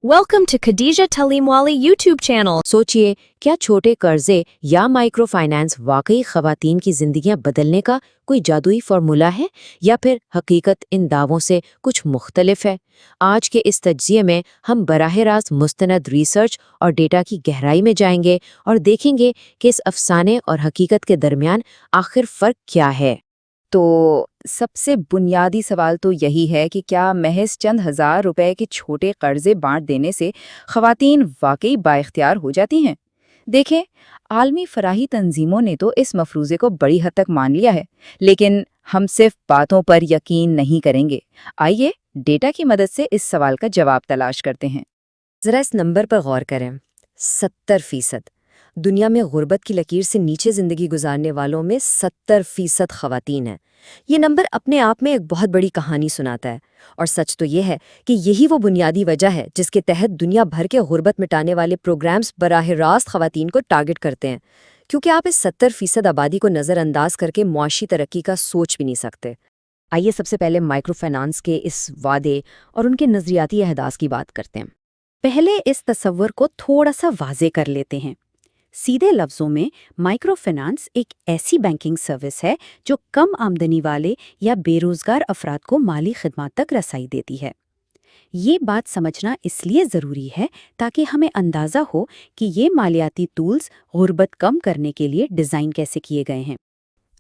Welcome to Khadija Talimwali YouTube channel. सोचिए, क्या छोटे कर्जे या माइक्रो फाइनेंस वाकई खवातीन की जिंदगियां बदलने का कोई जादुई फार्मूला है या फिर हकीकत इन दावों से कुछ मुख्तलिफ है? आज के इस तज्जिये में हम बराह रास्त मुस्तनद रिसर्च और डेटा की गहराई में जाएंगे और देखेंगे कि इस अफसाने और हकीकत के दरमियान आखिर फ़र्क क्या है। तो सबसे बुनियादी सवाल तो यही है कि क्या महज चंद हज़ार रुपए के छोटे कर्जे बांट देने से ख़वातीन वाकई बाइख्तियार हो जाती हैं? देखें, आलमी फराही तंजीमों ने तो इस मफरूज़े को बड़ी हद तक मान लिया है, लेकिन हम सिर्फ बातों पर यकीन नहीं करेंगे। आइए डेटा की मदद से इस सवाल का जवाब तलाश करते हैं। ज़रा इस नंबर पर गौर करें। 70%। दुनिया में गुर्बत की लकीर से नीचे ज़िंदगी गुजारने वालों में 70% ख़वातीन हैं। ये नंबर अपने आप में एक बहुत बड़ी कहानी सुनाता है, और सच तो ये है कि यही वो बुनियादी वजह है जिसके तहत दुनिया भर के गुर्बत मिटाने वाले प्रोग्राम्स बराह रास्त ख़वातीन को टारगेट करते हैं, क्योंकि आप इस 70% आबादी को नज़रअंदाज करके मुआशी तरक्की का सोच भी नहीं सकते। आइए सबसे पहले माइक्रो फाइनेंस के इस वादे और उनके नज़रियाती अहदास की बात करते हैं। पहले इस तस्वर को थोड़ा सा वाजे कर लेते हैं। सीधे लफ्ज़ों में माइक्रो फाइनेंस एक ऐसी बैंकिंग सर्विस है जो कम आमदनी वाले या बेरोज़गार अफराद को माली खिदमत तक रसाई देती है। ये बात समझना इसलिए ज़रूरी है ताकि हमें अंदाज़ा हो कि ये मालियाती टूल्स गुर्बत कम करने के लिए डिज़ाइन कैसे किए गए हैं।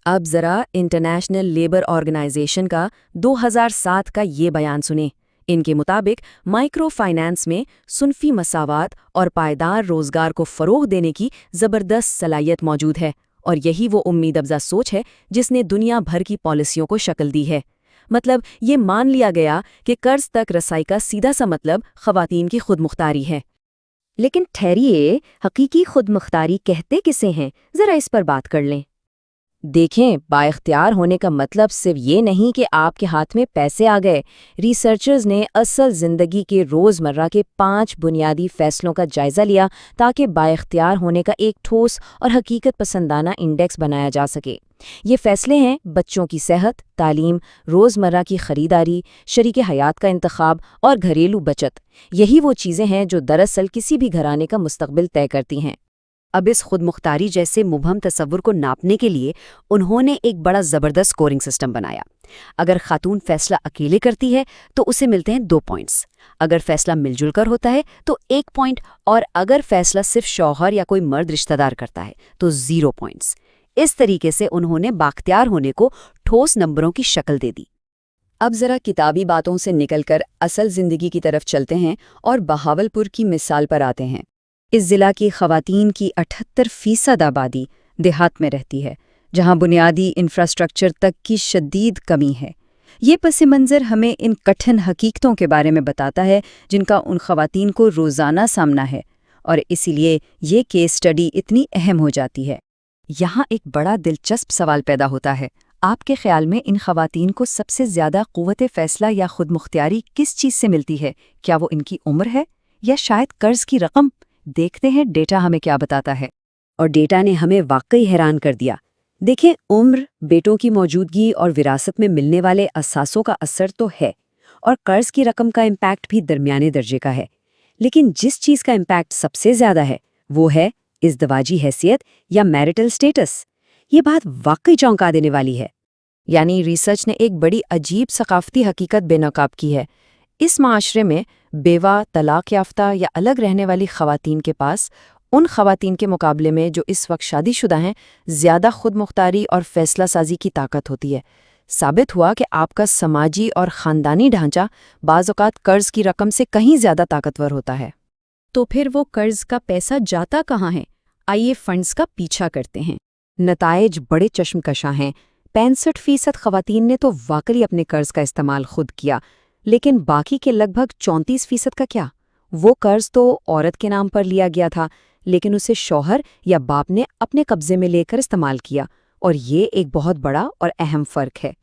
अब ज़रा इंटरनेशनल लेबर ऑर्गेनाइजेशन का 2007 का ये बयान सुने। इनके मुताबिक माइक्रो फाइनेंस में सुनफी मसावात और पायदार रोजगार को फ़रोग़ देने की ज़बरदस्त सलाहियत मौजूद है, और यही वो उम्मीद अफ़ज़ा सोच है जिसने दुनिया भर की पॉलिसियों को शक्ल दी है। मतलब ये मान लिया गया कि कर्ज तक रसाई का सीधा सा मतलब ख़वातीन की खुद मुख्तारी है। लेकिन ठहरिए, हकीकी खुद मुख्तारी कहते किसे हैं? ज़रा इस पर बात कर लें। देखें, बाइख्तियार होने का मतलब सिर्फ ये नहीं कि आपके हाथ में पैसे आ गए। रिसर्चर्स ने असल ज़िंदगी के रोज़मर्रा के 5 बुनियादी फ़ैसलों का जायज़ा लिया ताकि बाइख्तियार होने का एक ठोस और हकीकत पसंदाना इंडेक्स बनाया जा सके। ये फ़ैसले हैं बच्चों की सेहत, तालीम, रोज़मर्रा की ख़रीदारी, शरीके हयात का इंतखाब और घरेलू बचत। यही वो चीज़ें हैं जो दरअसल किसी भी घराने का मुस्तक़बिल तय करती हैं। अब इस खुद मुख्तारी जैसे मुबहम तसव्वुर को नापने के लिए उन्होंने एक बड़ा ज़बरदस्त स्कोरिंग सिस्टम बनाया। अगर खातून फैसला अकेले करती है तो उसे मिलते हैं 2 पॉइंट्स, अगर फैसला मिलजुल कर होता है तो 1 पॉइंट, और अगर फैसला सिर्फ शौहर या कोई मर्द रिश्तेदार करता है तो 0 पॉइंट्स। इस तरीके से उन्होंने बाख्तियार होने को ठोस नंबरों की शक्ल दे दी। अब ज़रा किताबी बातों से निकलकर असल ज़िंदगी की तरफ चलते हैं और बहावलपुर की मिसाल पर आते हैं। इस ज़िला की ख़वातीन की 78% आबादी देहात में रहती है, जहां बुनियादी इंफ्रास्ट्रक्चर तक की शदीद कमी है। ये पस मंज़र हमें इन कठिन हकीकतों के बारे में बताता है जिनका उन ख़वातीन को रोज़ाना सामना है, और इसीलिए ये केस स्टडी इतनी अहम हो जाती है। यहाँ एक बड़ा दिलचस्प सवाल पैदा होता है। आपके ख़्याल में इन ख़वातीन को सबसे ज़्यादा क़ुव्वत फ़ैसला या खुद मुख्तियारी किस चीज़ से मिलती है? क्या वो इनकी उम्र है या शायद कर्ज़ की रकम? देखते हैं डेटा हमें क्या बताता है। और डेटा ने हमें वाकई हैरान कर दिया। देखें, उम्र, बेटों की मौजूदगी और विरासत में मिलने वाले असासों का असर तो है, और कर्ज की रकम का इम्पैक्ट भी दरमियाने दर्जे का है। लेकिन जिस चीज़ का इम्पैक्ट सबसे ज़्यादा है वो है इज़्दवाजी हैसियत या मैरिटल स्टेटस। ये बात वाकई चौंका देने वाली है। यानी रिसर्च ने एक बड़ी अजीब सकाफ़ती हकीकत बेनकाब की है। इस माशरे में बेवा, तलाक याफ्ता या अलग रहने वाली ख़वातीन के पास उन ख़वातीन के मुकाबले में जो इस वक्त शादीशुदा हैं ज़्यादा खुद मुख्तारी और फ़ैसला साजी की ताकत होती है। साबित हुआ कि आपका समाजी और ख़ानदानी ढांचा बाज़ औक़ात कर्ज़ की रकम से कहीं ज़्यादा ताकतवर होता है। तो फिर वो कर्ज का पैसा जाता कहाँ है? आइए फंड्स का पीछा करते हैं। नताइज बड़े चश्मकशा हैं। 65% ख़वातीन ने तो वाकई अपने कर्ज का इस्तेमाल खुद किया, लेकिन बाकी के लगभग 34% का क्या? वो कर्ज तो औरत के नाम पर लिया गया था, लेकिन उसे शौहर या बाप ने अपने कब्जे में लेकर इस्तेमाल किया, और ये एक बहुत बड़ा और अहम फ़र्क है।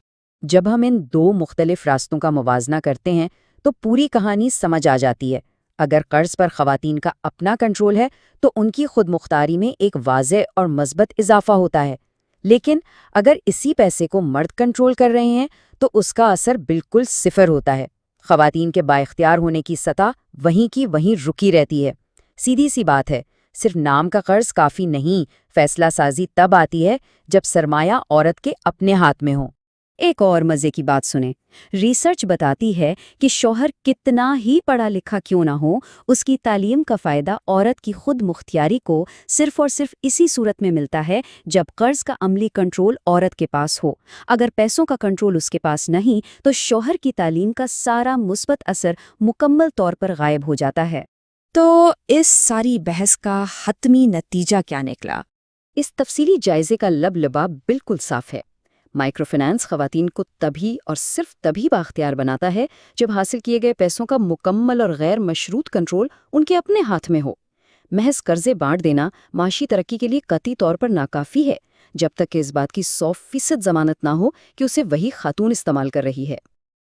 जब हम इन 2 मुख्तलिफ रास्तों का मुवाजना करते हैं तो पूरी कहानी समझ आ जाती है। अगर कर्ज पर ख़वातीन का अपना कंट्रोल है तो उनकी खुद मुख्तारी में एक वाज़ेह और मज़बूत इजाफा होता है, लेकिन अगर इसी पैसे को मर्द कंट्रोल कर रहे हैं तो उसका असर बिल्कुल सिफर होता है। خواتین کے بااختیار ہونے کی سطح وہیں کی وہیں رکی رہتی ہے۔ سیدھی سی بات ہے، صرف نام کا قرض کافی نہیں، فیصلہ سازی تب آتی ہے جب سرمایہ عورت کے اپنے ہاتھ میں ہو۔ ایک اور مزے کی بات سنیں، ریسرچ بتاتی ہے کہ شوہر کتنا ہی پڑھا لکھا کیوں نہ ہو، اس کی تعلیم کا فائدہ عورت کی خود مختاری کو صرف اور صرف اسی صورت میں ملتا ہے جب قرض کا عملی کنٹرول عورت کے پاس ہو۔ اگر پیسوں کا کنٹرول اس کے پاس نہیں تو شوہر کی تعلیم کا سارا مثبت اثر مکمل طور پر غائب ہو جاتا ہے۔ تو اس ساری بحث کا حتمی نتیجہ کیا نکلا؟ اس تفصیلی جائزے کا لبا بالکل صاف ہے۔ مائکرو فنانس خواتین کو تبھی اور صرف تبھی بااختیار بناتا ہے جب حاصل کیے گئے پیسوں کا مکمل اور غیر مشروط کنٹرول ان کے اپنے ہاتھ میں ہو۔ محض قرضے بانٹ دینا معاشی ترقی کے لیے قطعی طور پر ناکافی ہے، جب تک کہ اس بات کی 100% ضمانت نہ ہو کہ اسے وہی خاتون استعمال کر رہی ہے۔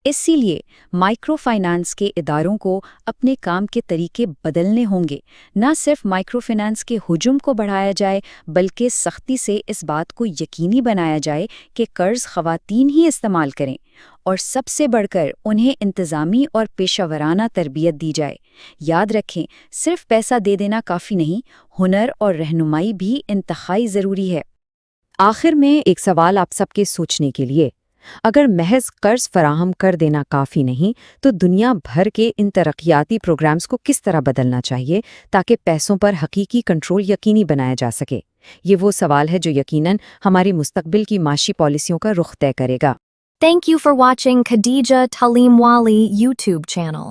اسی لیے مائکرو فائنانس کے اداروں کو اپنے کام کے طریقے بدلنے ہوں گے۔ نہ صرف مائکرو فائنانس کے حجم کو بڑھایا جائے بلکہ سختی سے اس بات کو یقینی بنایا جائے کہ قرض خواتین ہی استعمال کریں، اور سب سے بڑھ کر انہیں انتظامی اور پیشہ ورانہ تربیت دی جائے۔ یاد رکھیں، صرف پیسہ دے دینا کافی نہیں، ہنر اور رہنمائی بھی انتہائی ضروری ہے۔ آخر میں ایک سوال آپ سب کے سوچنے کے لیے، اگر محض قرض فراہم کر دینا کافی نہیں تو دنیا بھر کے ان ترقیاتی پروگرامز کو کس طرح بدلنا چاہیے تاکہ پیسوں پر حقیقی کنٹرول یقینی بنایا جا سکے؟ یہ وہ سوال ہے جو یقیناً ہماری مستقبل کی معاشی پالیسیوں کا رخ طے کرے گا۔ Thank you for watching Khadija Talimwali YouTube channel.